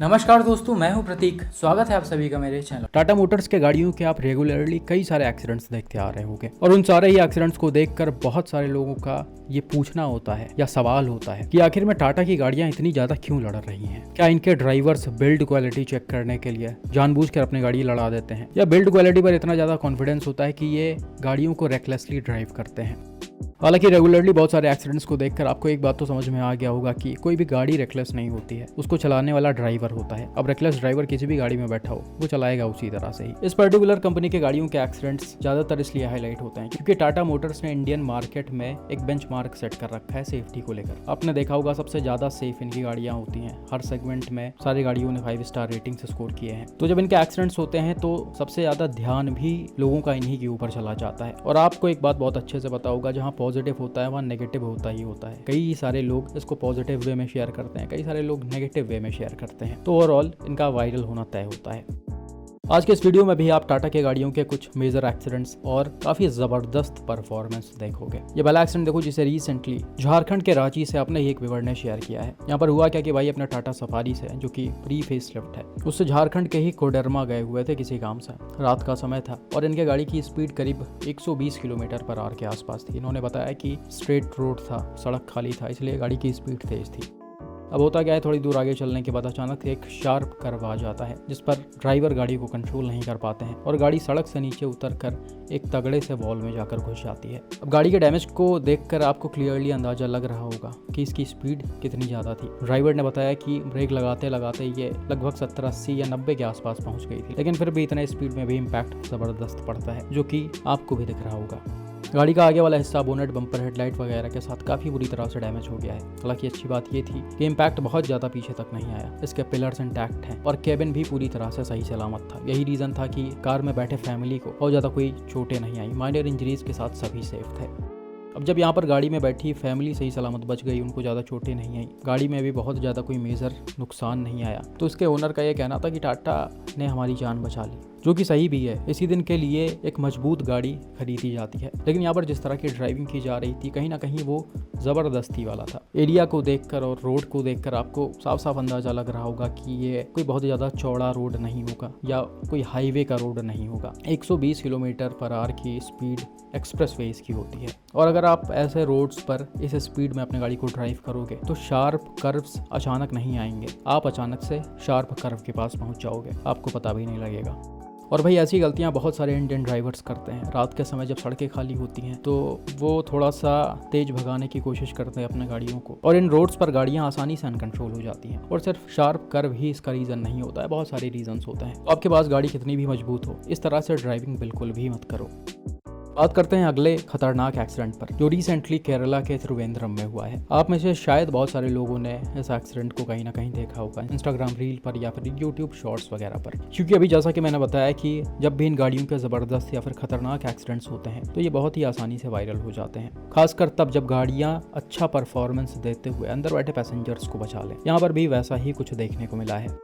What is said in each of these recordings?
नमस्कार दोस्तों, मैं हूं प्रतीक। स्वागत है आप सभी का मेरे चैनल। टाटा मोटर्स के गाड़ियों के आप रेगुलरली कई सारे एक्सीडेंट्स देखते आ रहे होंगे और उन सारे ही एक्सीडेंट्स को देखकर बहुत सारे लोगों का ये पूछना होता है या सवाल होता है कि आखिर में टाटा की गाड़ियां इतनी ज्यादा क्यों लड़ रही हैं। क्या इनके ड्राइवर्स बिल्ड क्वालिटी चेक करने के लिए जानबूझकर अपनी गाड़ी लड़ा देते हैं या बिल्ड क्वालिटी पर इतना ज्यादा कॉन्फिडेंस होता है कि ये गाड़ियों को रेकलेसली ड्राइव करते हैं। हालांकि रेगुलरली बहुत सारे एक्सीडेंट्स को देखकर आपको एक बात तो समझ में आ गया होगा कि कोई भी गाड़ी रेकलेस नहीं होती है, उसको चलाने वाला ड्राइवर होता है। अब रेकलेस ड्राइवर किसी भी गाड़ी में बैठा हो वो चलाएगा उसी तरह से ही। इस पर्टिकुलर कंपनी के गाड़ियों के एक्सीडेंट्स ज्यादातर इसलिए हाईलाइट होते हैं क्योंकि टाटा मोटर्स ने इंडियन मार्केट में एक बेंचमार्क सेट कर रखा है सेफ्टी को लेकर। आपने देखा होगा सबसे ज्यादा सेफ इनकी गाड़ियां होती हैं। हर सेगमेंट में सारी गाड़ियों ने 5 स्टार रेटिंग से स्कोर किए हैं। तो जब इनके एक्सीडेंट्स होते हैं तो सबसे ज्यादा ध्यान भी लोगों का इन्हीं के ऊपर चला जाता है। और आपको एक बात बहुत अच्छे से पता होगा, जहाँ पॉजिटिव होता है वहाँ नेगेटिव होता ही होता है। कई सारे लोग इसको पॉजिटिव वे में शेयर करते हैं, कई सारे लोग नेगेटिव वे में शेयर करते हैं। तो ओवरऑल इनका वायरल होना तय होता है। आज के इस वीडियो में भी आप टाटा के गाड़ियों के कुछ मेजर एक्सीडेंट्स और काफी जबरदस्त परफॉर्मेंस देखोगे। ये पहला एक्सीडेंट देखो जिसे रिसेंटली झारखंड के रांची से अपने ही एक व्यूअर ने शेयर किया है। यहाँ पर हुआ क्या कि भाई अपने टाटा सफारी से, जो कि प्री फेस लिफ्ट है, उससे झारखंड के ही कोडरमा गए हुए थे किसी काम से। रात का समय था और इनके गाड़ी की स्पीड करीब 120 किलोमीटर पर आवर के आसपास थी। इन्होंने बताया कि स्ट्रेट रोड था, सड़क खाली था, इसलिए गाड़ी की स्पीड तेज थी। अब होता क्या है, थोड़ी दूर आगे चलने के बाद अचानक से एक शार्प कर्व आ जाता है जिस पर ड्राइवर गाड़ी को कंट्रोल नहीं कर पाते हैं और गाड़ी सड़क से नीचे उतरकर एक तगड़े से वॉल में जाकर घुस जाती है। अब गाड़ी के डैमेज को देखकर आपको क्लियरली अंदाजा लग रहा होगा कि इसकी स्पीड कितनी ज़्यादा थी। ड्राइवर ने बताया कि ब्रेक लगाते लगाते ये लगभग 70, 80 या 90 के आसपास पहुँच गई थी, लेकिन फिर भी इतने स्पीड में भी इम्पैक्ट ज़बरदस्त पड़ता है, जो कि आपको भी दिख रहा होगा। गाड़ी का आगे वाला हिस्सा, बोनेट, बम्पर, हेडलाइट वगैरह के साथ काफ़ी बुरी तरह से डैमेज हो गया है। हालांकि अच्छी बात ये थी कि इम्पैक्ट बहुत ज़्यादा पीछे तक नहीं आया। इसके पिलर्स इंटैक्ट हैं और केबिन भी पूरी तरह से सही सलामत था। यही रीज़न था कि कार में बैठे फैमिली को बहुत ज़्यादा कोई चोटें नहीं आई। माइनर इंजरीज के साथ सभी सेफ थे। अब जब यहाँ पर गाड़ी में बैठी फैमिली सही सलामत बच गई, उनको ज़्यादा चोटें नहीं आई, गाड़ी में भी बहुत ज़्यादा कोई मेजर नुकसान नहीं आया, तो उसके ओनर का ये कहना था कि टाटा ने हमारी जान बचा ली, जो कि सही भी है। इसी दिन के लिए एक मजबूत गाड़ी खरीदी जाती है। लेकिन यहाँ पर जिस तरह की ड्राइविंग की जा रही थी, कहीं ना कहीं वो ज़बरदस्ती वाला था। एरिया को देखकर और रोड को देखकर आपको साफ साफ अंदाज़ा लग रहा होगा कि ये कोई बहुत ज़्यादा चौड़ा रोड नहीं होगा या कोई हाईवे का रोड नहीं होगा। 120 किलोमीटर पर आवर की स्पीड एक्सप्रेस वेज की होती है और अगर आप ऐसे रोड्स पर इस स्पीड में अपनी गाड़ी को ड्राइव करोगे तो शार्प कर्व्स अचानक नहीं आएंगे। आप अचानक से शार्प कर्व के पास पहुंच जाओगे, आपको पता भी नहीं लगेगा। और भाई ऐसी गलतियां बहुत सारे इंडियन ड्राइवर्स करते हैं। रात के समय जब सड़कें खाली होती हैं तो वो थोड़ा सा तेज भगाने की कोशिश करते हैं अपने गाड़ियों को, और इन रोड्स पर गाड़ियां आसानी से अनकंट्रोल हो जाती हैं। और सिर्फ शार्प कर्व ही इसका रीज़न नहीं होता है, बहुत सारे रीजंस होते हैं। तो आपके पास गाड़ी कितनी भी मजबूत हो, इस तरह से ड्राइविंग बिल्कुल भी मत करो। बात करते हैं अगले खतरनाक एक्सीडेंट पर, जो रिसेंटली केरला के त्रिवेंद्रम में हुआ है। आप में से शायद बहुत सारे लोगों ने इस एक्सीडेंट को कहीं ना कहीं देखा होगा, इंस्टाग्राम रील पर या फिर यूट्यूब शॉर्ट्स वगैरह पर। क्योंकि अभी जैसा कि मैंने बताया कि जब भी इन गाड़ियों के ज़बरदस्त या फिर खतरनाक एक्सीडेंट्स होते हैं तो ये बहुत ही आसानी से वायरल हो जाते हैं, खासकर तब जब गाड़ियाँ अच्छा परफॉर्मेंस देते हुए अंदर बैठे पैसेंजर्स को बचा लें। यहाँ पर भी वैसा ही कुछ देखने को मिला है।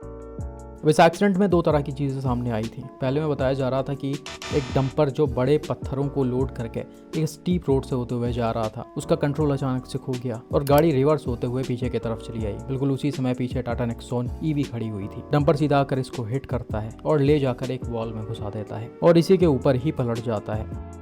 अब इस एक्सीडेंट में 2 तरह की चीज़ें सामने आई थी। पहले में बताया जा रहा था कि एक डंपर जो बड़े पत्थरों को लोड करके एक स्टीप रोड से होते हुए जा रहा था, उसका कंट्रोल अचानक से खो गया और गाड़ी रिवर्स होते हुए पीछे की तरफ चली आई। बिल्कुल उसी समय पीछे टाटा नेक्सॉन ईवी खड़ी हुई थी। डंपर सीधा आकर इसको हिट करता है और ले जाकर एक वॉल में घुसा देता है और इसी के ऊपर ही पलट जाता है।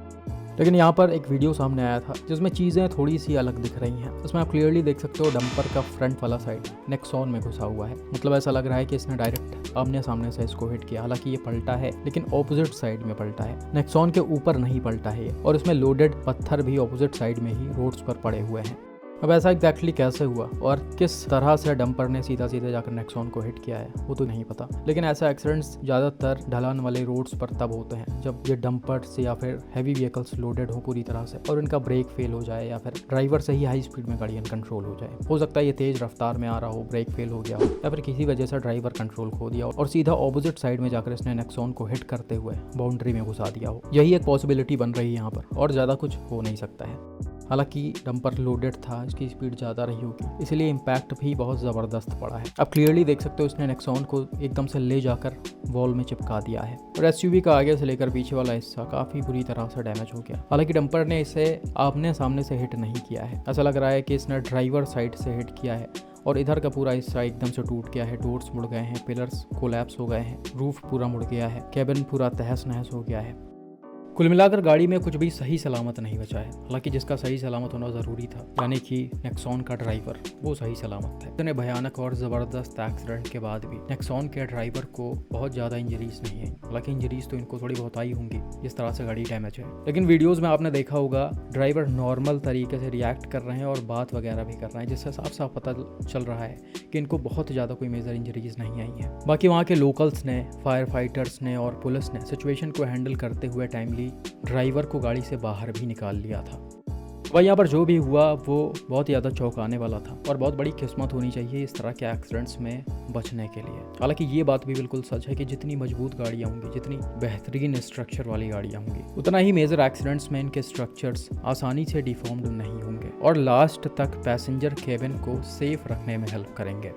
लेकिन यहाँ पर एक वीडियो सामने आया था जिसमें चीज़ें थोड़ी सी अलग दिख रही हैं। इसमें आप क्लियरली देख सकते हो डंपर का फ्रंट वाला साइड नेक्सॉन में घुसा हुआ है। मतलब ऐसा लग रहा है कि इसने डायरेक्ट आमने सामने से इसको हिट किया। हालांकि ये पलटा है लेकिन ऑपोजिट साइड में पलटा है, नेक्सॉन के ऊपर नहीं पलटा है ये। और इसमें लोडेड पत्थर भी ऑपोजिट साइड में ही रोड्स पर पड़े हुए हैं। अब ऐसा एग्जैक्टली कैसे हुआ और किस तरह से डंपर ने सीधा सीधा जाकर नेक्सॉन को हिट किया है वो तो नहीं पता। लेकिन ऐसे एक्सीडेंट्स ज़्यादातर ढलान वाले रोड्स पर तब होते हैं जब ये डंपर्स या फिर हैवी व्हीकल्स लोडेड हो पूरी तरह से और इनका ब्रेक फेल हो जाए या फिर ड्राइवर से ही हाई स्पीड में गाड़ी अनकंट्रोल हो जाए। हो सकता है ये तेज़ रफ्तार में आ रहा हो, ब्रेक फेल हो गया हो या फिर किसी वजह से ड्राइवर कंट्रोल खो दिया हो और सीधा ऑपोजिट साइड में जाकर इसने नेक्सॉन को हिट करते हुए बाउंड्री में घुसा दिया हो। यही एक पॉसिबिलिटी बन रही है यहाँ पर और ज़्यादा कुछ हो नहीं सकता है। हालांकि डंपर लोडेड था, इसकी स्पीड ज़्यादा रही होगी, इसलिए इम्पैक्ट भी बहुत ज़बरदस्त पड़ा है। आप क्लियरली देख सकते हो इसने नेक्सॉन को एकदम से ले जाकर वॉल में चिपका दिया है और एसयूवी का आगे से लेकर पीछे वाला हिस्सा काफ़ी बुरी तरह से डैमेज हो गया। हालांकि डंपर ने इसे आमने सामने से हिट नहीं किया है, ऐसा लग रहा है कि इसने ड्राइवर साइड से हिट किया है और इधर का पूरा हिस्सा एकदम से टूट गया है। डोर्स मुड़ गए हैं, पिलर्स कोलैप्स हो गए हैं, रूफ पूरा मुड़ गया है, कैबिन पूरा तहस नहस हो गया है। कुल मिलाकर गाड़ी में कुछ भी सही सलामत नहीं बचा है। हालांकि जिसका सही सलामत होना ज़रूरी था, यानी कि नेक्सॉन का ड्राइवर, वो सही सलामत था। इतने भयानक और ज़बरदस्त एक्सीडेंट के बाद भी नेक्सॉन के ड्राइवर को बहुत ज़्यादा इंजरीज नहीं है। हालांकि इंजरीज तो इनको थोड़ी बहुत आई होंगी, जिस तरह से गाड़ी डैमेज है। लेकिन वीडियोज़ में आपने देखा होगा ड्राइवर नॉर्मल तरीके से रिएक्ट कर रहे हैं और बात वगैरह भी कर रहे हैं, जिससे साफ साफ पता चल रहा है कि इनको बहुत ज़्यादा कोई मेजर इंजरीज नहीं आई है। बाकी वहाँ के लोकल्स ने, फायर फाइटर्स ने और पुलिस ने सिचुएशन को हैंडल करते हुए टाइमली ड्राइवर को गाड़ी से बाहर भी निकाल लिया था। वही यहाँ पर जो भी हुआ वो बहुत ज़्यादा चौंकाने वाला था और बहुत बड़ी किस्मत होनी चाहिए इस तरह के एक्सीडेंट्स में बचने के लिए। हालांकि ये बात भी बिल्कुल सच है कि जितनी मजबूत गाड़ियाँ होंगी, जितनी बेहतरीन स्ट्रक्चर वाली गाड़ियाँ होंगी, उतना ही मेजर एक्सीडेंट्स में इनके स्ट्रक्चर्स आसानी से डिफॉर्म्ड नहीं होंगे और लास्ट तक पैसेंजर केबिन को सेफ रखने में हेल्प करेंगे।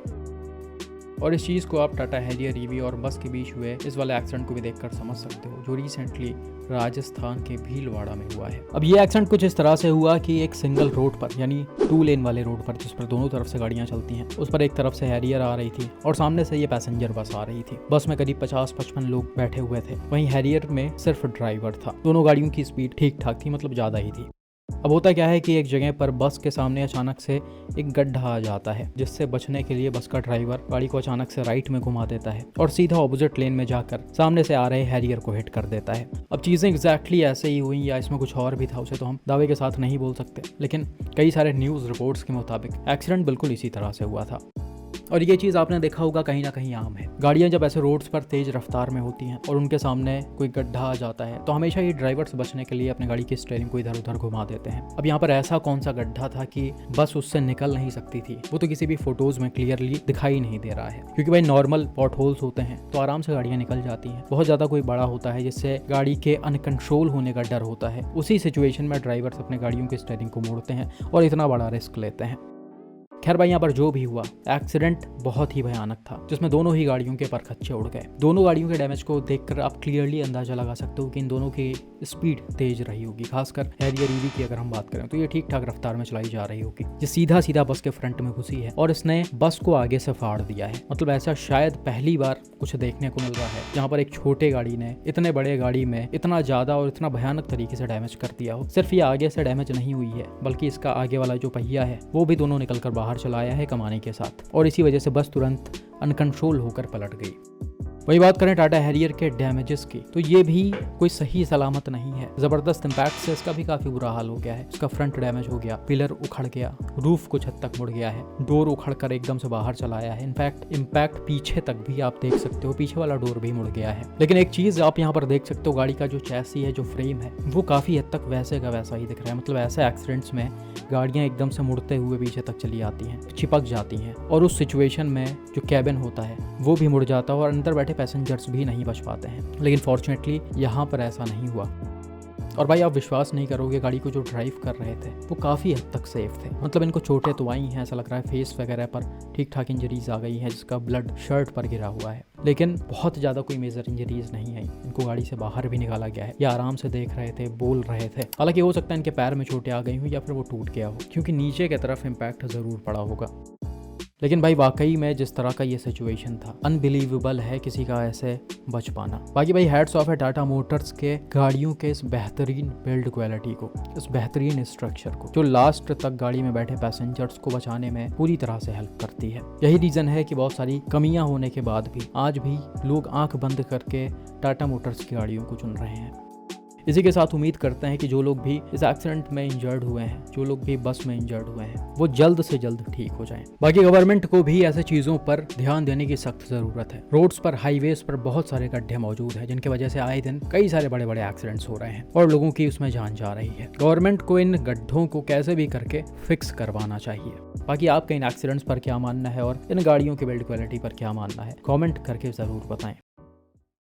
और इस चीज़ को आप टाटा हैरियर ईवी और बस के बीच हुए इस वाले एक्सीडेंट को भी देखकर समझ सकते हो, जो रिसेंटली राजस्थान के भीलवाड़ा में हुआ है। अब ये एक्सीडेंट कुछ इस तरह से हुआ कि एक सिंगल रोड पर, यानी 2 लेन वाले रोड पर, जिस पर दोनों तरफ से गाड़ियां चलती हैं, उस पर एक तरफ से हैरियर आ रही थी और सामने से ये पैसेंजर बस आ रही थी। बस में करीब 50-55 लोग बैठे हुए थे, वहीं हैरियर में सिर्फ ड्राइवर था। दोनों गाड़ियों की स्पीड ठीक ठाक थी, मतलब ज़्यादा ही थी। अब होता क्या है कि एक जगह पर बस के सामने अचानक से एक गड्ढा आ जाता है, जिससे बचने के लिए बस का ड्राइवर गाड़ी को अचानक से राइट में घुमा देता है और सीधा ऑपोजिट लेन में जाकर सामने से आ रहे हैरियर को हिट कर देता है। अब चीज़ें एग्जैक्टली ऐसे ही हुई या इसमें कुछ और भी था, उसे तो हम दावे के साथ नहीं बोल सकते, लेकिन कई सारे न्यूज़ रिपोर्ट्स के मुताबिक एक्सीडेंट बिल्कुल इसी तरह से हुआ था। और ये चीज़ आपने देखा होगा कहीं ना कहीं आम है। गाड़ियाँ जब ऐसे रोड्स पर तेज रफ्तार में होती हैं और उनके सामने कोई गड्ढा आ जाता है, तो हमेशा ही ड्राइवर्स बचने के लिए अपने गाड़ी की स्टीयरिंग को इधर उधर घुमा देते हैं। अब यहाँ पर ऐसा कौन सा गड्ढा था कि बस उससे निकल नहीं सकती थी, वो तो किसी भी फोटोज में क्लियरली दिखाई नहीं दे रहा है, क्योंकि भाई नॉर्मल पॉट होल्स होते हैं तो आराम से गाड़ियाँ निकल जाती हैं। बहुत ज़्यादा कोई बड़ा होता है जिससे गाड़ी के अनकंट्रोल होने का डर होता है, उसी सिचुएशन में ड्राइवर्स अपने गाड़ियों की स्टीयरिंग को मोड़ते हैं और इतना बड़ा रिस्क लेते हैं। खैर भाई, यहाँ पर जो भी हुआ, एक्सीडेंट बहुत ही भयानक था, जिसमें दोनों ही गाड़ियों के परखच्चे उड़ गए। दोनों गाड़ियों के डैमेज को देखकर आप क्लियरली अंदाजा लगा सकते हो कि इन दोनों की स्पीड तेज रही होगी। खासकर हैरियर ईवी की अगर हम बात करें तो ये ठीक ठाक रफ्तार में चलाई जा रही होगी। ये सीधा सीधा बस के फ्रंट में घुसी है और इसने बस को आगे से फाड़ दिया है। मतलब ऐसा शायद पहली बार कुछ देखने को मिल रहा है जहाँ पर एक छोटे गाड़ी ने इतने बड़े गाड़ी में इतना ज्यादा और इतना भयानक तरीके से डैमेज कर दिया हो। सिर्फ ये आगे से डैमेज नहीं हुई है, बल्कि इसका आगे वाला जो पहिया है वो भी दोनों निकलकर बाहर चला आया है कमाने के साथ, और इसी वजह से बस तुरंत अनकंट्रोल होकर पलट गई। वही बात करें टाटा हैरियर के डैमेजेस की, तो ये भी कोई सही सलामत नहीं है। जबरदस्त इंपैक्ट से इसका भी काफी बुरा हाल हो गया है। इसका फ्रंट डैमेज हो गया, पिलर उखड़ गया, रूफ कुछ हद तक मुड़ गया है, डोर उखड़ कर एकदम से बाहर चला आया है। इम्पैक्ट पीछे तक भी आप देख सकते हो, पीछे वाला डोर भी मुड़ गया है। लेकिन एक चीज आप यहाँ पर देख सकते हो, गाड़ी का जो चैसी है, जो फ्रेम है, वो काफी हद तक वैसे का वैसा ही दिख रहा है। मतलब ऐसे एक्सीडेंट्स में गाड़ियां एकदम से मुड़ते हुए पीछे तक चली आती हैं, चिपक जाती हैं, और उस सिचुएशन में जो कैबिन होता है वो भी मुड़ जाता है और अंदर बैठे पैसेंजर्स भी नहीं बच पाते हैं। लेकिन फॉर्चुनेटली यहाँ पर ऐसा नहीं हुआ। और भाई आप विश्वास नहीं करोगे, गाड़ी को जो ड्राइव कर रहे थे वो काफ़ी हद तक सेफ थे। मतलब इनको चोटें तो आई हैं, ऐसा लग रहा है फेस वगैरह पर ठीक ठाक इंजरीज आ गई हैं, जिसका ब्लड शर्ट पर गिरा हुआ है, लेकिन बहुत ज़्यादा कोई मेजर इंजरीज नहीं आई। इनको गाड़ी से बाहर भी निकाला गया है, या आराम से देख रहे थे, बोल रहे थे। हालांकि हो सकता है इनके पैर में चोटें आ गई हो या फिर वो टूट गया हो, क्योंकि नीचे की तरफ इम्पैक्ट ज़रूर पड़ा होगा। लेकिन भाई वाकई में जिस तरह का ये सिचुएशन था, अनबिलीवेबल है किसी का ऐसे बच पाना। बाकी भाई हैट्स ऑफ है टाटा मोटर्स के गाड़ियों के इस बेहतरीन बिल्ड क्वालिटी को, इस बेहतरीन स्ट्रक्चर को, जो लास्ट तक गाड़ी में बैठे पैसेंजर्स को बचाने में पूरी तरह से हेल्प करती है। यही रीजन है कि बहुत सारी कमियां होने के बाद भी आज भी लोग आंख बंद करके टाटा मोटर्स की गाड़ियों को चुन रहे हैं। इसी के साथ उम्मीद करते हैं कि जो लोग भी इस एक्सीडेंट में इंजर्ड हुए हैं, जो लोग भी बस में इंजर्ड हुए हैं, वो जल्द से जल्द ठीक हो जाएं। बाकी गवर्नमेंट को भी ऐसे चीज़ों पर ध्यान देने की सख्त ज़रूरत है। रोड्स पर, हाईवेज पर बहुत सारे गड्ढे मौजूद हैं, जिनकी वजह से आए दिन कई सारे बड़े बड़े एक्सीडेंट्स हो रहे हैं और लोगों की उसमें जान जा रही है। गवर्नमेंट को इन गड्ढों को कैसे भी करके फिक्स करवाना चाहिए। बाकी आपका इन एक्सीडेंट्स पर क्या मानना है और इन गाड़ियों की बिल्ड क्वालिटी पर क्या मानना है, कॉमेंट करके ज़रूर बताएं।